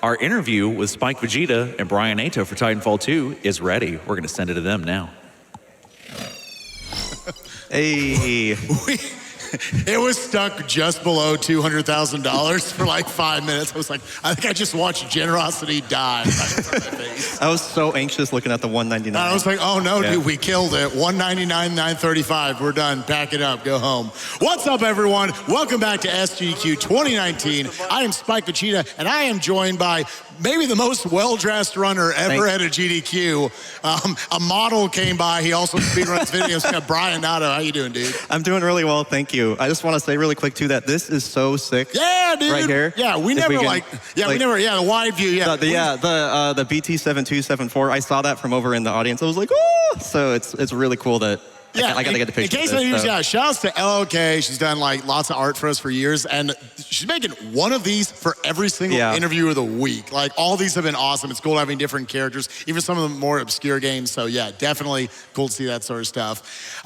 Our interview with Spike Vegeta and bryonato for Titanfall 2 is ready. We're going to send it to them now. Hey. It was stuck just below $200,000 for like 5 minutes. I was like, I think I just watched generosity die. I was so anxious looking at the $199. I was like, oh no, dude, we killed it. $199, $935. We're done. Pack it up. Go home. What's up, everyone? Welcome back to SGDQ 2019. I am Spike Vegeta, and I am joined by maybe the most well-dressed runner ever at a GDQ. A model came by. He also speedruns videos. We got bryonato. How you doing, dude? I'm doing really well, thank you. I just want to say really quick too that this is so sick. Yeah, dude. Right here. Yeah, we never the wide view. Yeah, the BT7274. I saw that from over in the audience. I was like, oh! So it's really cool that. Yeah, I gotta get the picture. In case anyone, shouts to LOK. She's done like lots of art for us for years, and she's making one of these for every single interview of the week. Like all these have been awesome. It's cool having different characters, even some of the more obscure games. So yeah, definitely cool to see that sort of stuff.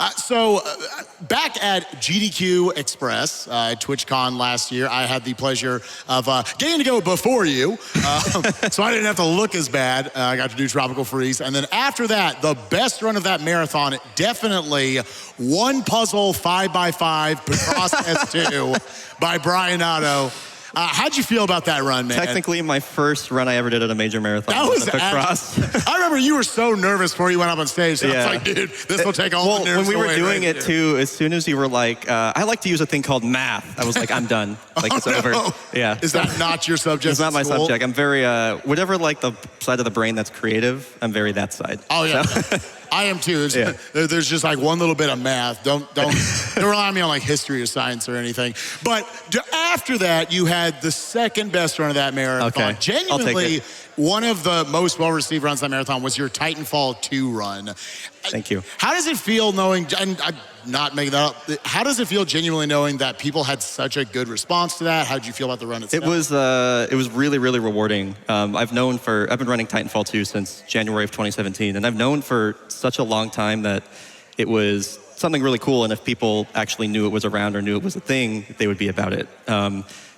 Back at GDQ Express, TwitchCon last year, I had the pleasure of getting to go before you, so I didn't have to look as bad. I got to do Tropical Freeze, and then after that, the best run of that marathon, definitely one puzzle 5x5 Picross S2 by bryonato. How'd you feel about that run, man? Technically, my first run I ever did at a major marathon. That was Picross. I remember you were so nervous before you went up on stage. So I was like, dude, this will take all the nerves when we were away doing it too, as soon as you were like, I like to use a thing called math. I was like, I'm done. Like it's over. Yeah. Is that not your subject? It's not my subject. I'm very whatever like the side of the brain that's creative. I'm very that side. Oh yeah. So. I am too. There's just like one little bit of math. Don't rely on me on like history or science or anything. But after that, you had the second best run of that marathon. Okay. Genuinely, one of the most well-received runs of that marathon was your Titanfall 2 run. Thank you. How does it feel knowing, and I'm not making that up, how does it feel genuinely knowing that people had such a good response to that? How did you feel about the run itself? It was really, really rewarding. I've been running Titanfall 2 since January of 2017, and I've known for such a long time that it was something really cool, and if people actually knew it was around or knew it was a thing, they would be about it.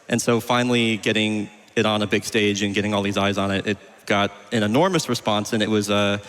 And so finally getting it on a big stage and getting all these eyes on it, it got an enormous response, and it was, I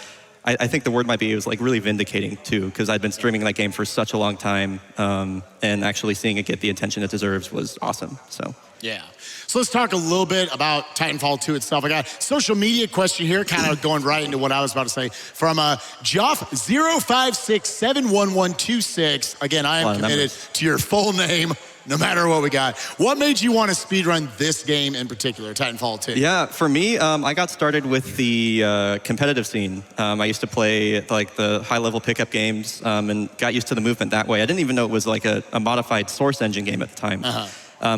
think the word might be, it was like really vindicating too, because I'd been streaming that game for such a long time, and actually seeing it get the attention it deserves was awesome, so. Yeah. So let's talk a little bit about Titanfall 2 itself. I got a social media question here, kind of going right into what I was about to say. From Joff05671126. Again, I am committed to your full name, no matter what we got. What made you want to speedrun this game in particular, Titanfall 2? Yeah, for me, I got started with the competitive scene. I used to play like the high-level pickup games and got used to the movement that way. I didn't even know it was like a modified Source engine game at the time.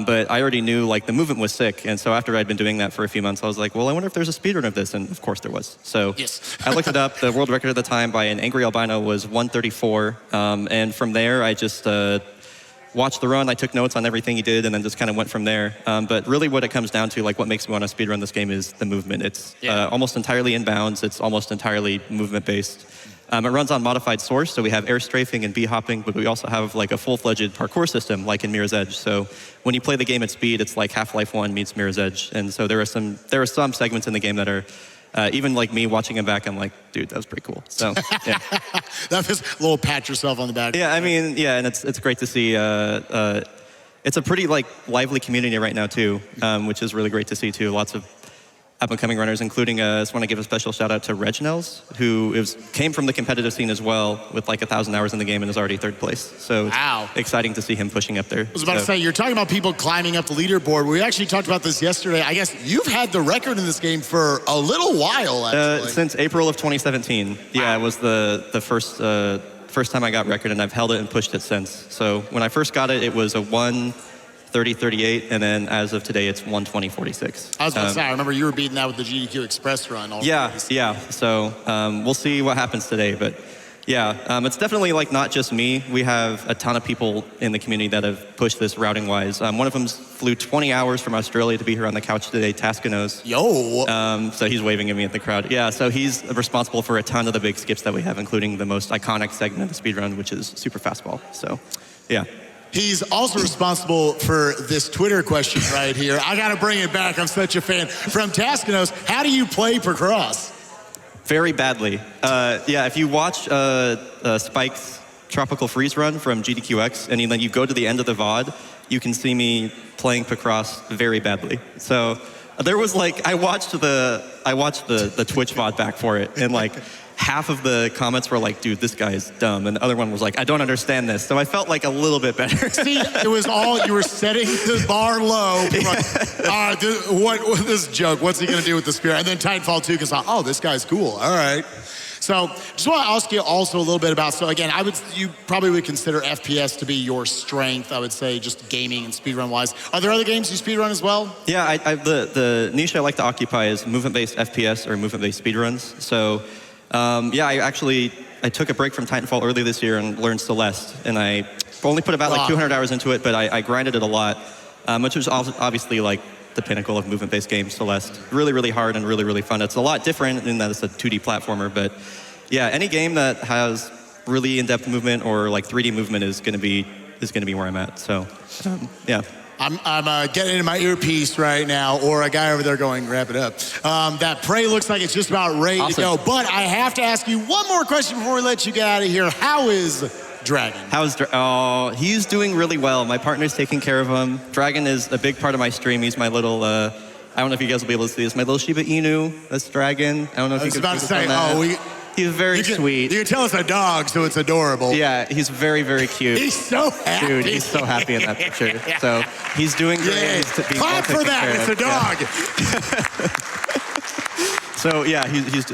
But I already knew like the movement was sick, and so after I'd been doing that for a few months, I was like, well, I wonder if there's a speedrun of this, and of course there was. So I looked it up. The world record at the time by an angry albino was 134, and from there I just watched the run. I took notes on everything he did, and then just kind of went from there. But really what it comes down to, like what makes me want to speedrun this game is the movement. It's almost entirely inbounds. It's almost entirely movement-based. It runs on modified Source, so we have air strafing and bee-hopping, but we also have like a full-fledged parkour system like in Mirror's Edge. So when you play the game at speed, it's like Half-Life 1 meets Mirror's Edge. And so there are some segments in the game that are, even like me watching them back, I'm like, dude, that was pretty cool. So, yeah. That was a little pat yourself on the back. Yeah, I mean, yeah, and it's great to see. It's a pretty like lively community right now too, which is really great to see too. Lots of up-and-coming runners, including, I just want to give a special shout-out to Reginels, who came from the competitive scene as well, with like 1,000 hours in the game and is already third place. So it's exciting to see him pushing up there. I was about to say, you're talking about people climbing up the leaderboard. We actually talked about this yesterday. I guess you've had the record in this game for a little while, actually. Since April of 2017. Yeah, it was the first time I got record, and I've held it and pushed it since. So when I first got it, it was a 1:30:38, and then as of today, it's 1:20:46. I was going to say, I remember you were beating that with the GDQ Express run already. Yeah. So we'll see what happens today, but yeah, it's definitely like not just me. We have a ton of people in the community that have pushed this routing-wise. One of them flew 20 hours from Australia to be here on the couch today, Tascanos. Yo! So he's waving at me at the crowd. Yeah, so he's responsible for a ton of the big skips that we have, including the most iconic segment of the speedrun, which is super fastball. So, yeah. He's also responsible for this Twitter question right here. I got to bring it back. I'm such a fan. From Taskinos, how do you play Picross? Very badly. Yeah, if you watch Spike's Tropical Freeze Run from GDQX, and then you go to the end of the VOD, you can see me playing Picross very badly. So there was like, I watched the Twitch VOD back for it, and like half of the comments were like, dude, this guy is dumb. And the other one was like, I don't understand this. So I felt like a little bit better. See, it was all, you were setting the bar low. Like, all right, this joke, what's he going to do with the spear? And then Titanfall 2 goes, oh, this guy's cool. All right. So just want to ask you also a little bit about, so again, you probably would consider FPS to be your strength, I would say, just gaming and speedrun wise. Are there other games you speedrun as well? Yeah, the niche I like to occupy is movement-based FPS or movement-based speedruns. So yeah, I took a break from Titanfall early this year and learned Celeste, and I only put about like 200 hours into it, but I grinded it a lot, which was obviously like the pinnacle of movement-based games, Celeste. Really, really hard and really, really fun. It's a lot different in that it's a 2D platformer, but yeah, any game that has really in-depth movement or like 3D movement is going to be where I'm at. So yeah. I'm getting into my earpiece right now, or a guy over there going, wrap it up. That Prey looks like it's just about ready to go. But I have to ask you one more question before we let you get out of here. How is Dragon? Oh, he's doing really well. My partner's taking care of him. Dragon is a big part of my stream. He's my little, I don't know if you guys will be able to see this, my little Shiba Inu. That's Dragon. I don't know if you can about to say, he's very sweet. You can tell it's a dog, so it's adorable. Yeah, he's very, very cute. He's so happy. Dude, he's so happy in that picture. So he's doing great. Yeah. Clap for that, it's a dog. Yeah. So yeah,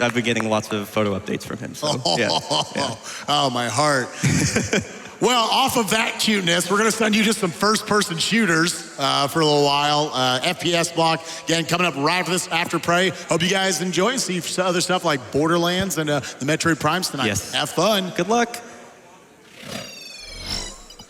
I've been getting lots of photo updates from him. So yeah. Oh, my heart. Well, off of that cuteness, we're going to send you to some first-person shooters for a little while. FPS block, again, coming up right after this, after Prey. Hope you guys enjoy. See other stuff like Borderlands and the Metroid Primes tonight. Yes. Have fun. Good luck.